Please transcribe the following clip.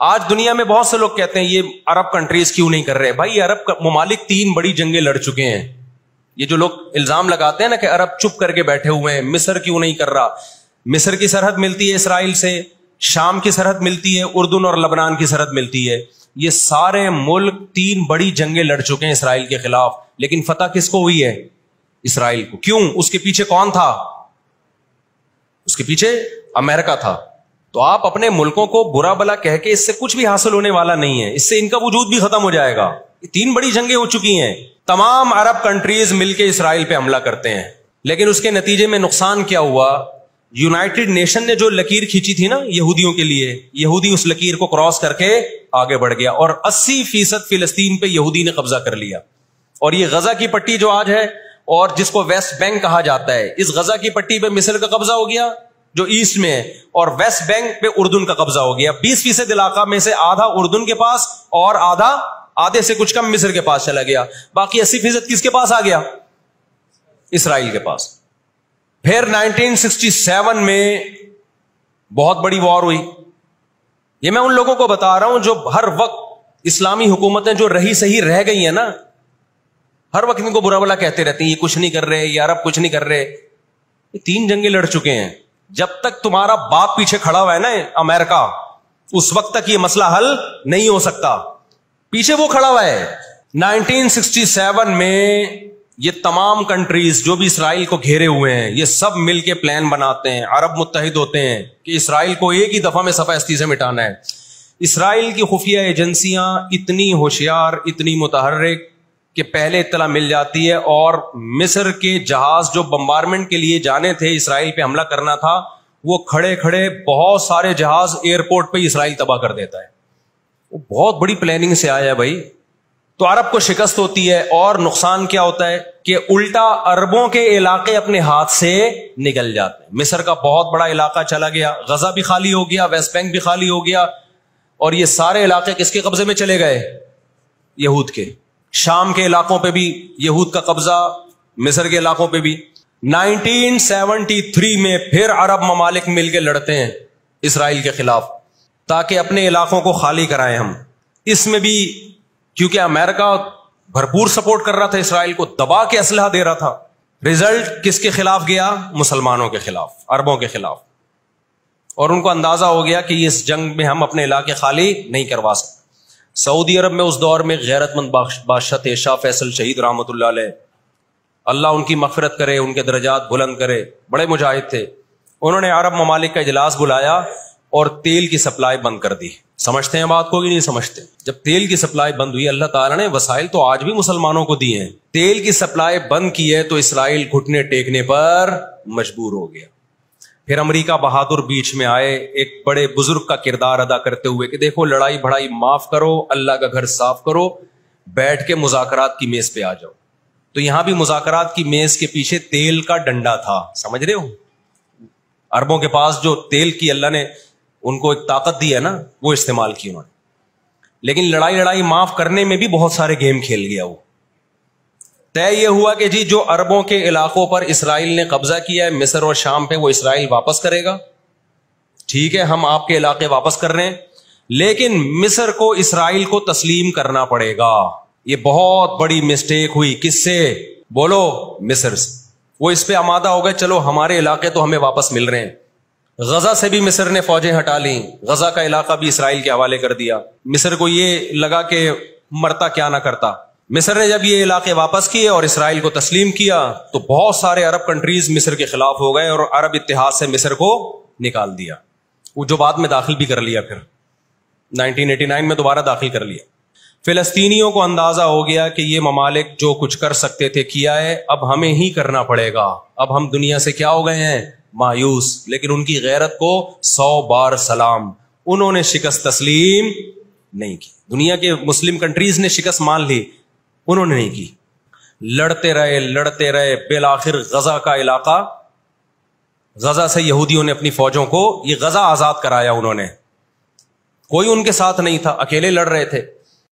آج دنیا میں بہت سے لوگ کہتے ہیں یہ عرب کنٹریز کیوں نہیں کر رہے. بھائی عرب ممالک 3 بڑی جنگیں لڑ چکے ہیں. یہ جو لوگ الزام لگاتے ہیں نا کہ عرب چپ کر کے بیٹھے ہوئے ہیں, مصر کیوں نہیں کر رہا. مصر کی سرحد ملتی ہے اسرائیل سے, شام کی سرحد ملتی ہے, اردن اور لبنان کی سرحد ملتی ہے. یہ سارے ملک 3 بڑی جنگیں لڑ چکے ہیں اسرائیل کے خلاف, لیکن فتح کس کو ہوئی ہے؟ اسرائیل کو. کیوں؟ اس کے پیچھے کون تھا؟ اس کے پیچھے امریکہ تھا. تو آپ اپنے ملکوں کو برا بلا کہہ کے اس سے کچھ بھی حاصل ہونے والا نہیں ہے, اس سے ان کا وجود بھی ختم ہو جائے گا. 3 بڑی جنگیں ہو چکی ہیں, تمام عرب کنٹریز مل کے اسرائیل پہ حملہ کرتے ہیں, لیکن اس کے نتیجے میں نقصان کیا ہوا؟ یونائٹڈ نیشن نے جو لکیر کھینچی تھی نا یہودیوں کے لیے, یہودی اس لکیر کو کراس کر کے آگے بڑھ گیا اور 80% فلسطین پہ یہودی نے قبضہ کر لیا. اور یہ غزہ کی پٹی جو آج ہے اور جس کو ویسٹ بینک کہا جاتا ہے, اس غزہ کی پٹی پہ مصر کا قبضہ ہو گیا جو ایسٹ میں ہے, اور ویسٹ بینک پہ اردن کا قبضہ ہو گیا. 20% علاقہ میں سے آدھا اردن کے پاس اور آدھے سے کچھ کم مصر کے پاس چلا گیا. باقی 80% کس کے پاس آ گیا؟ اسرائیل کے پاس. پھر 1967 میں بہت بڑی وار ہوئی. یہ میں ان لوگوں کو بتا رہا ہوں جو ہر وقت اسلامی حکومتیں جو رہی صحیح رہ گئی ہیں نا, ہر وقت ان کو برا بلا کہتے رہتے ہیں یہ کچھ نہیں کر رہے, یہ عرب کچھ نہیں کر رہے. یہ 3 جنگیں لڑ چکے ہیں. جب تک تمہارا باپ پیچھے کھڑا ہوا ہے نا امریکہ, اس وقت تک یہ مسئلہ حل نہیں ہو سکتا. پیچھے وہ کھڑا ہوا ہے. 1967 میں یہ تمام کنٹریز جو بھی اسرائیل کو گھیرے ہوئے ہیں, یہ سب مل کے پلان بناتے ہیں, عرب متحد ہوتے ہیں کہ اسرائیل کو ایک ہی دفعہ میں صفحہ ہستی سے مٹانا ہے. اسرائیل کی خفیہ ایجنسیاں اتنی ہوشیار, اتنی متحرک کہ پہلے اطلاع مل جاتی ہے, اور مصر کے جہاز جو بمبارمنٹ کے لیے جانے تھے, اسرائیل پہ حملہ کرنا تھا, وہ کھڑے کھڑے بہت سارے جہاز ایئرپورٹ پہ اسرائیل تباہ کر دیتا ہے. وہ بہت بڑی پلاننگ سے آیا ہے بھائی. تو عرب کو شکست ہوتی ہے اور نقصان کیا ہوتا ہے کہ الٹا عربوں کے علاقے اپنے ہاتھ سے نکل جاتے ہیں. مصر کا بہت بڑا علاقہ چلا گیا, غزہ بھی خالی ہو گیا, ویسٹ بینک بھی خالی ہو گیا, اور یہ سارے علاقے کس کے قبضے میں چلے گئے؟ یہود کے. شام کے علاقوں پہ بھی یہود کا قبضہ, مصر کے علاقوں پہ بھی. 1973 میں پھر عرب ممالک مل کے لڑتے ہیں اسرائیل کے خلاف تاکہ اپنے علاقوں کو خالی کرائیں ہم. اس میں بھی کیونکہ امریکہ بھرپور سپورٹ کر رہا تھا اسرائیل کو, دبا کے اسلحہ دے رہا تھا. رزلٹ کس کے خلاف گیا؟ مسلمانوں کے خلاف, عربوں کے خلاف. اور ان کو اندازہ ہو گیا کہ اس جنگ میں ہم اپنے علاقے خالی نہیں کروا سکتے. سعودی عرب میں اس دور میں غیرت مند بادشاہ تھے شاہ فیصل شہید رحمۃ اللہ علیہ, اللہ ان کی مغفرت کرے, ان کے درجات بلند کرے, بڑے مجاہد تھے. انہوں نے عرب ممالک کا اجلاس بلایا اور تیل کی سپلائی بند کر دی. سمجھتے ہیں بات کو کہ نہیں سمجھتے؟ جب تیل کی سپلائی بند ہوئی, اللہ تعالیٰ نے وسائل تو آج بھی مسلمانوں کو دیے ہیں, تیل کی سپلائی بند کی ہے تو اسرائیل گھٹنے ٹیکنے پر مجبور ہو گیا. پھر امریکہ بہادر بیچ میں آئے ایک بڑے بزرگ کا کردار ادا کرتے ہوئے کہ دیکھو لڑائی بھڑائی معاف کرو, اللہ کا گھر صاف کرو, بیٹھ کے مذاکرات کی میز پہ آ جاؤ. تو یہاں بھی مذاکرات کی میز کے پیچھے تیل کا ڈنڈا تھا, سمجھ رہے ہو؟ عربوں کے پاس جو تیل کی اللہ نے ان کو ایک طاقت دی ہے نا, وہ استعمال کی انہوں نے. لیکن لڑائی معاف کرنے میں بھی بہت سارے گیم کھیل گیا. وہ طے یہ ہوا کہ جی جو عربوں کے علاقوں پر اسرائیل نے قبضہ کیا ہے مصر اور شام پہ, وہ اسرائیل واپس کرے گا. ٹھیک ہے, ہم آپ کے علاقے واپس کر رہے ہیں, لیکن مصر کو اسرائیل کو تسلیم کرنا پڑے گا. یہ بہت بڑی مسٹیک ہوئی. کس سے؟ بولو, مصر سے. وہ اس پہ آمادہ ہو گئے, چلو ہمارے علاقے تو ہمیں واپس مل رہے ہیں. غزہ سے بھی مصر نے فوجیں ہٹا لیں, غزہ کا علاقہ بھی اسرائیل کے حوالے کر دیا. مصر کو یہ لگا کہ مرتا کیا نہ کرتا. مصر نے جب یہ علاقے واپس کیے اور اسرائیل کو تسلیم کیا تو بہت سارے عرب کنٹریز مصر کے خلاف ہو گئے اور عرب اتحاد سے مصر کو نکال دیا. وہ جو بعد میں داخل بھی کر لیا, پھر 1989 میں دوبارہ داخل کر لیا. فلسطینیوں کو اندازہ ہو گیا کہ یہ ممالک جو کچھ کر سکتے تھے کیا ہے, اب ہمیں ہی کرنا پڑے گا. اب ہم دنیا سے کیا ہو گئے ہیں؟ مایوس. لیکن ان کی غیرت کو 100 بار سلام, انہوں نے شکست تسلیم نہیں کی. دنیا کے مسلم کنٹریز نے شکست مان لی, انہوں نے نہیں کی. لڑتے رہے بالآخر غزہ کا علاقہ, غزہ سے یہودیوں نے اپنی فوجوں کو یہ غزہ آزاد کرایا. انہوں نے, کوئی ان کے ساتھ نہیں تھا, اکیلے لڑ رہے تھے.